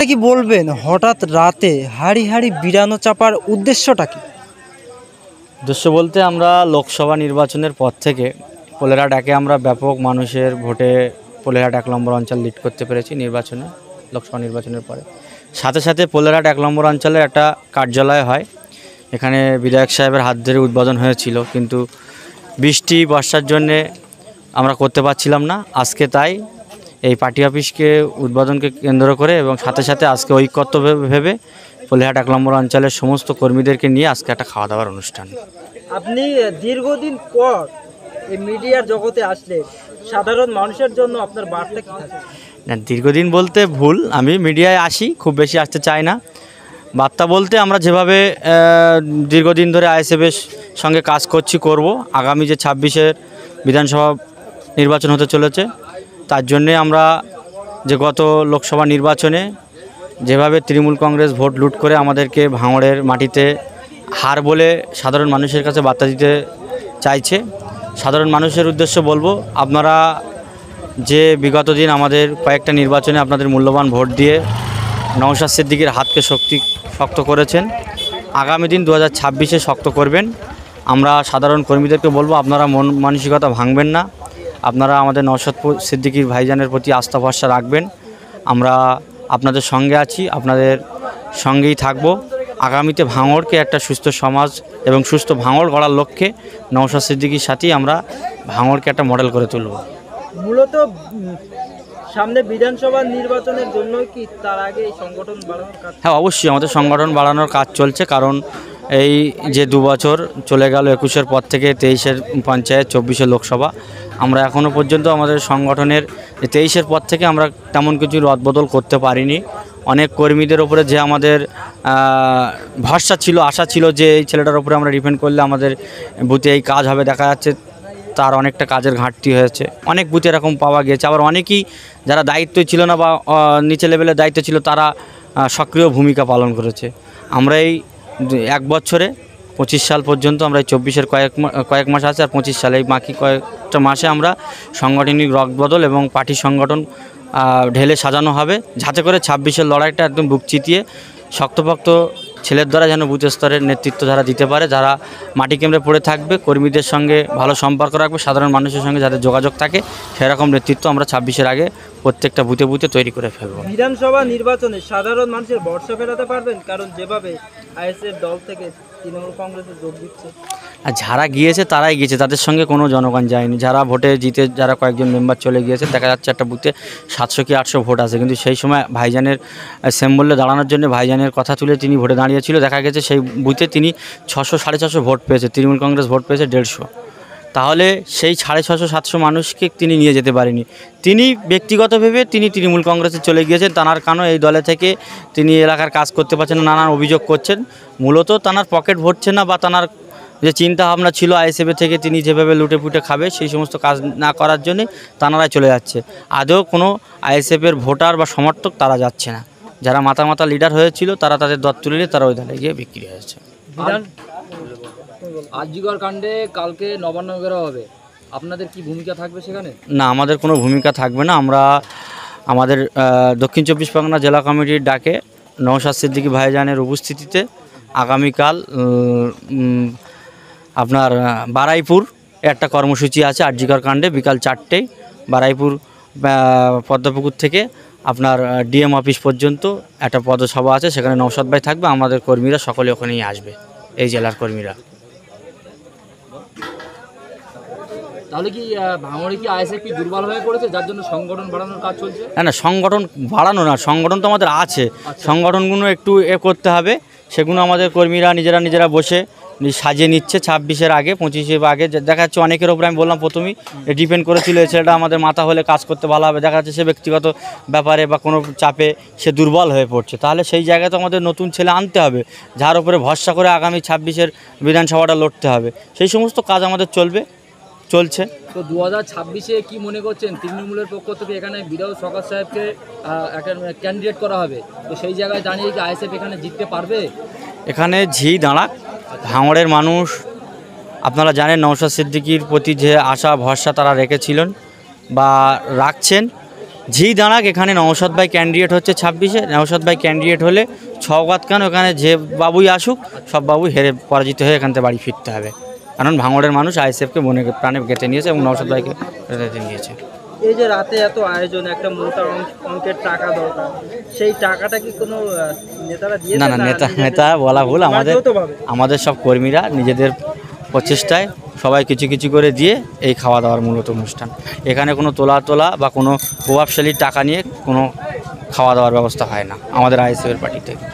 কি বলবেন হঠাৎ রাতে হাড়ি হাড়ি বিরানো চাপার উদ্দেশ্যটা কি? উদ্দেশ্য বলতে আমরা লোকসভা নির্বাচনের পর থেকে পোলেরহাট একে আমরা ব্যাপক মানুষের ভোটে পোলেরহাট 1 নম্বর অঞ্চল লিড করতে পেরেছি নির্বাচনে, লোকসভা নির্বাচনের পরে। সাথে সাথে পোলেরহাট 1 নম্বর অঞ্চলের একটা কার্যালয় হয়, এখানে বিধায়ক সাহেবের হাত ধরে উদ্বোধন হয়েছিল, কিন্তু বৃষ্টি বর্ষার জন্যে আমরা করতে পারছিলাম না। আজকে তাই এই পার্টি অফিসকে উদ্বোধনকে কেন্দ্র করে এবং সাথে সাথে আজকে ঐক্যত্ব ভেবে পোলেরহাট 1 নম্বর অঞ্চলের সমস্ত কর্মীদেরকে নিয়ে আজকে একটা খাওয়া দাওয়ার অনুষ্ঠান। আপনি দীর্ঘদিন পর এই মিডিয়ার জগতে আসলে সাধারণ মানুষের জন্য আপনার বার্তা কি থাকে? না, দীর্ঘদিন বলতে ভুল, আমি মিডিয়ায় আসি, খুব বেশি আসতে চাই না। বার্তা বলতে আমরা যেভাবে দীর্ঘদিন ধরে আইএসএফের সঙ্গে কাজ করব, আগামী যে 26-এর বিধানসভা নির্বাচন হতে চলেছে, তার জন্যে আমরা যে গত লোকসভা নির্বাচনে যেভাবে তৃণমূল কংগ্রেস ভোট লুট করে আমাদেরকে ভাঙড়ের মাটিতে হার বলে সাধারণ মানুষের কাছে বার্তা দিতে চাইছে, সাধারণ মানুষের উদ্দেশ্য বলবো, আপনারা যে বিগত দিন আমাদের কয়েকটা নির্বাচনে আপনাদের মূল্যবান ভোট দিয়ে নওশাদ সিদ্দিকীর হাতকে শক্ত করেছেন, আগামী দিন 2026-এ শক্ত করবেন। আমরা সাধারণ কর্মীদেরকে বলবো, আপনারা মন মানসিকতা ভাঙবেন না, আপনারা আমাদের নওশাদ সিদ্দিকীর ভাইজানের প্রতি আস্থা ভরসা রাখবেন। আমরা আপনাদের সঙ্গে আছি, আপনাদের সঙ্গেই থাকব। আগামীতে ভাঙড়কে একটা সুস্থ সমাজ এবং সুস্থ ভাঙড় গড়ার লক্ষ্যে নওশাদ সিদ্দিকীর সাথেই আমরা ভাঙড়কে একটা মডেল করে তুলব। মূলত সামনে বিধানসভা নির্বাচনের জন্য কি তার আগে এই সংগঠন বাড়ানোর কাজ? হ্যাঁ, অবশ্যই আমাদের সংগঠন বাড়ানোর কাজ চলছে, কারণ এই যে 2 বছর চলে গেল, 21-এর পর থেকে 23-এর পঞ্চায়েত, 24-এর লোকসভা, আমরা এখনও পর্যন্ত আমাদের সংগঠনের 23-এর পর থেকে আমরা তেমন কিছু রদবদল করতে পারিনি। অনেক কর্মীদের ওপরে যে আমাদের ভরসা ছিল, আশা ছিল যে এই ছেলেটার ওপরে আমরা ডিপেন্ড করলে আমাদের বুথে এই কাজ হবে, দেখা যাচ্ছে তার অনেকটা কাজের ঘাটতি হয়েছে। অনেক বুথে এরকম পাওয়া গিয়েছে, আবার অনেকেই যারা দায়িত্ব ছিল না বা নিচে লেভেলের দায়িত্ব ছিল, তারা সক্রিয় ভূমিকা পালন করেছে। আমরা এই 1 বছরে 25 সাল পর্যন্ত আমরা এই 24-এর কয়েক মাস আছে, আর 25 সালে এই বাকি কয়েকটা মাসে আমরা সাংগঠনিক রদবদল এবং পার্টি সংগঠন ঢেলে সাজানো হবে, যাতে করে 26-এর লড়াইটা একদম বুক চিতিয়ে শক্তপোক্ত ছেলের দ্বারা যেন বুথ স্তরের নেতৃত্ব যারা দিতে পারে, যারা মাটি কেন্দ্রে পড়ে থাকবে, কর্মীদের সঙ্গে ভালো সম্পর্ক রাখবে, সাধারণ মানুষের সঙ্গে যাদের যোগাযোগ থাকে, সেরকম নেতৃত্ব আমরা 26-এর আগে প্রত্যেকটা বুথে বুথে তৈরি করে ফেলব। বিধানসভা নির্বাচনে সাধারণ মানুষের ভরসা ফেরাতে পারবেন? কারণ যেভাবে আইএসএফ দল থেকে তৃণমূল কংগ্রেসে যোগ দিচ্ছে, আর যারা গিয়েছে তারাই গিয়েছে, তাদের সঙ্গে কোনো জনগণ যায়নি। যারা ভোটে জিতে যারা কয়েকজন মেম্বার চলে গিয়েছে, দেখা যাচ্ছে একটা বুথে 700 কি 800 ভোট আছে, কিন্তু সেই সময় ভাইজানের সিম্বলে দাঁড়ানোর জন্য ভাইজানের কথা তুলে তিনি ভোটে দাঁড়িয়েছিল, দেখা গেছে সেই বুথে তিনি 600 650 ভোট পেয়েছে, তৃণমূল কংগ্রেস ভোট পেয়েছে 150। তাহলে সেই 650-700 মানুষকে তিনি নিয়ে যেতে পারেনি। তিনি ব্যক্তিগতভাবে তিনি তৃণমূল কংগ্রেসে চলে গিয়েছেন, তানার কারণ এই দলে থেকে তিনি এলাকার কাজ করতে পারছেন না, নানান অভিযোগ করছেন। মূলত তানার পকেট ভরছে না, বা তানার যে চিন্তা ভাবনা ছিল আইএসএফ থেকে তিনি যেভাবে লুটে পুটে খাবে, সেই সমস্ত কাজ না করার জন্যে তানারাই চলে যাচ্ছে। আদৌ কোনো আইএসএফের ভোটার বা সমর্থক তারা যাচ্ছে না। যারা মাথা লিডার হয়েছিল তারা তাদের দর তুলে নিয়ে তারা ওই দলে গিয়ে বিক্রি হয়েছে। আজিগর কাণ্ডে কালকে নবান্ন বেরো হবে, আপনাদের কি ভূমিকা থাকবে সেখানে? না, আমাদের কোনো ভূমিকা থাকবে না। আমরা আমাদের দক্ষিণ 24 পরগনা জেলা কমিটির ডাকে নওশাদ সিদ্দিকী ভাইজানের উপস্থিতিতে আগামীকাল আপনার বারাইপুর একটা কর্মসূচি আছে আজিগর কাণ্ডে, বিকাল 4টেয় বারাইপুর পদ্মপুকুর থেকে আপনার ডিএম অফিস পর্যন্ত একটা পদসভা আছে, সেখানে নওশাদ ভাই থাকবে, আমাদের কর্মীরা সকলে ওখানেই আসবে, এই জেলার কর্মীরা। তাহলে কি ভাঙড়ে কি আইএসএফ কি দুর্বল হয়ে পড়েছে, যার জন্য সংগঠন বাড়ানোর কাজ চলছে? না, সংগঠন বাড়ানো না, সংগঠন তো আমাদের আছে, সংগঠনগুলো একটু করতে হবে, সেগুলো আমাদের কর্মীরা নিজেরা বসে সাজিয়ে নিচ্ছে। 26-এর আগে 25-এর আগে দেখা যাচ্ছে অনেকের ওপরে, আমি বললাম প্রথমেই, ডিপেন্ড করেছিল এই ছেলেটা আমাদের মাথা হলে কাজ করতে ভালো হবে, দেখা যাচ্ছে সে ব্যক্তিগত ব্যাপারে বা কোনো চাপে সে দুর্বল হয়ে পড়ছে। তাহলে সেই জায়গায় তো আমাদের নতুন ছেলে আনতে হবে, যার উপরে ভরসা করে আগামী 26-এর বিধানসভাটা লড়তে হবে। সেই সমস্ত কাজ আমাদের চলছে। তো 2026-এ কি মনে করছেন, তৃণমূলের পক্ষ থেকে এখানে বিধায়ক শওকত সাহেবকে একটা ক্যান্ডিডেট করা হবে, তো সেই জায়গায় দাঁড়িয়ে কি আইএসএফ এখানে জিততে পারবে? এখানে দাঁড়াক, ভাঙড়ের মানুষ আপনারা জানেন নওশাদ সিদ্দিকীর প্রতি যে আশা ভরসা তারা রেখেছিলেন বা রাখছেন, যেই দাঁড়াক এখানে নওশাদ ভাই ক্যান্ডিডেট হচ্ছে 26-এ, নওশাদ ভাই ক্যান্ডিডেট হলে ছগাত কেন ওখানে যে বাবুই আসুক সব বাবুই হেরে পরাজিত হয়ে এখান থেকে বাড়ি ফিরতে হবে, কারণ ভাঙড়ের মানুষ আইএসএফকে মনে প্রাণে গেঁথে নিয়েছে এবং নওশাদ ভাইকে গেঁথে নিয়েছে। এই যে রাতে এত আয়োজন, একটা মোটা অঙ্কের টাকা দরকার, সেই টাকাটা কি কোনো নেতারা দিয়ে? না না, নেতা বলা ভুল, আমাদের সব কর্মীরা নিজেদের প্রচেষ্টায় সবাই কিছু কিছু করে দিয়ে এই খাওয়া দাওয়ার মূলত অনুষ্ঠান। এখানে কোনো তোলা বা কোনো প্রভাবশালী টাকা নিয়ে কোনো খাওয়া দাওয়ার ব্যবস্থা হয় না আমাদের আইএসএফের পার্টি থেকে।